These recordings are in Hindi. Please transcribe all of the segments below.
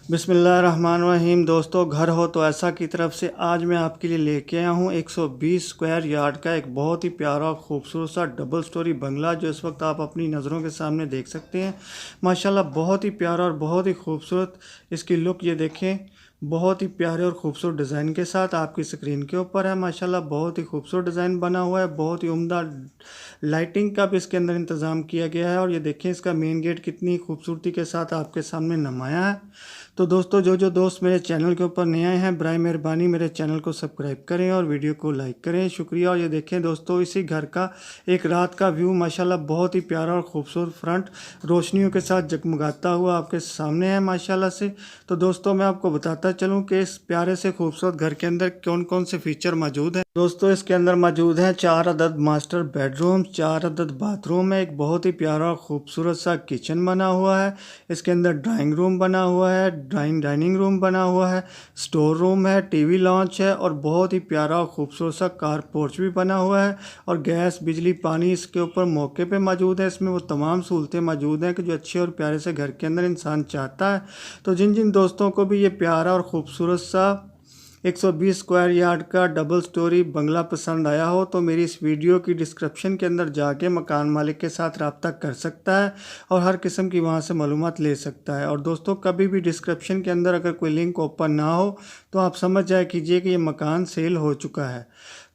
बिस्मिल्लाहिर्रहमानिर्रहीम। दोस्तों, घर हो तो ऐसा की तरफ से आज मैं आपके लिए लेके आया हूँ 120 स्क्वायर यार्ड का एक बहुत ही प्यारा और खूबसूरत सा डबल स्टोरी बंगला, जो इस वक्त आप अपनी नज़रों के सामने देख सकते हैं। माशाल्लाह बहुत ही प्यारा और बहुत ही खूबसूरत इसकी लुक ये देखें, बहुत ही प्यारे और खूबसूरत डिज़ाइन के साथ आपकी स्क्रीन के ऊपर है। माशाल्लाह बहुत ही खूबसूरत डिज़ाइन बना हुआ है, बहुत ही उम्दा लाइटिंग का भी इसके अंदर इंतज़ाम किया गया है। और ये देखें इसका मेन गेट कितनी खूबसूरती के साथ आपके सामने नमाया है। तो दोस्तों, जो दोस्त मेरे चैनल के ऊपर नए आए हैं, बराए मेहरबानी मेरे चैनल को सब्सक्राइब करें और वीडियो को लाइक करें, शुक्रिया। और ये देखें दोस्तों, इसी घर का एक रात का व्यू माशाल्लाह बहुत ही प्यारा और खूबसूरत फ्रंट रोशनियों के साथ जगमगाता हुआ आपके सामने है माशाल्लाह से। तो दोस्तों, मैं आपको बताता चलूँ कि इस प्यारे से खूबसूरत घर के अंदर कौन कौन से फीचर मौजूद हैं। दोस्तों, इसके अंदर मौजूद हैं 4 अदद मास्टर बेडरूम, 4 अदद बाथरूम है, एक बहुत ही प्यारा और खूबसूरत सा किचन बना हुआ है। इसके अंदर ड्राइंग रूम बना हुआ है, डाइनिंग रूम बना हुआ है, स्टोर रूम है, टीवी लॉन्च है और बहुत ही प्यारा और खूबसूरत सा कार पोर्च भी बना हुआ है। और गैस, बिजली, पानी इसके ऊपर मौके पे मौजूद है। इसमें वो तमाम सहूलतें मौजूद हैं कि जो अच्छे और प्यारे से घर के अंदर इंसान चाहता है। तो जिन जिन दोस्तों को भी ये प्यारा और खूबसूरत सा 120 स्क्वायर यार्ड का डबल स्टोरी बंगला पसंद आया हो, तो मेरी इस वीडियो की डिस्क्रिप्शन के अंदर जाके मकान मालिक के साथ रब्ता कर सकता है और हर किस्म की वहाँ से मालूमात ले सकता है। और दोस्तों, कभी भी डिस्क्रिप्शन के अंदर अगर कोई लिंक ओपन ना हो तो आप समझ जाया कीजिए कि ये मकान सेल हो चुका है।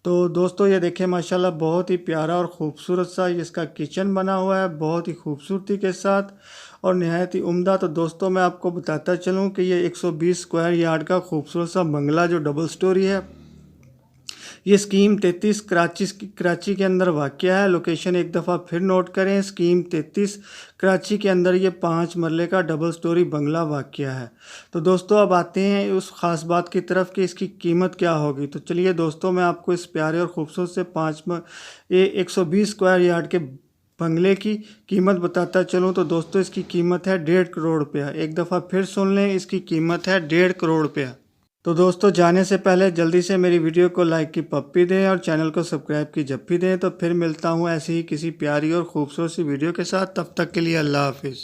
तो दोस्तों, ये देखें माशाल्लाह बहुत ही प्यारा और ख़ूबसूरत सा इसका किचन बना हुआ है, बहुत ही खूबसूरती के साथ और नहायत ही उम्दा। तो दोस्तों, मैं आपको बताता चलूँ कि ये 120 स्क्वायर यार्ड का खूबसूरत सा बंगला जो डबल स्टोरी है, ये स्कीम 33 कराची के अंदर वाक़या है। लोकेशन एक दफ़ा फिर नोट करें, स्कीम 33 कराची के अंदर ये 5 मरले का डबल स्टोरी बंगला वाक़या है। तो दोस्तों, अब आते हैं उस ख़ास बात की तरफ कि इसकी कीमत क्या होगी। तो चलिए दोस्तों, मैं आपको इस प्यारे और ख़ूबसूरत से 120 स्क्वायर यार्ड के बंगले की कीमत बताता चलूँ। तो दोस्तों, इसकी कीमत है 1.5 करोड़ रुपया। एक दफ़ा फिर सुन लें, इसकी कीमत है 1.5 करोड़ रुपया। तो दोस्तों, जाने से पहले जल्दी से मेरी वीडियो को लाइक की पप्पी दें और चैनल को सब्सक्राइब की जप्पी दें। तो फिर मिलता हूँ ऐसी ही किसी प्यारी और ख़ूबसूरत सी वीडियो के साथ। तब तक के लिए अल्लाह हाफिज़।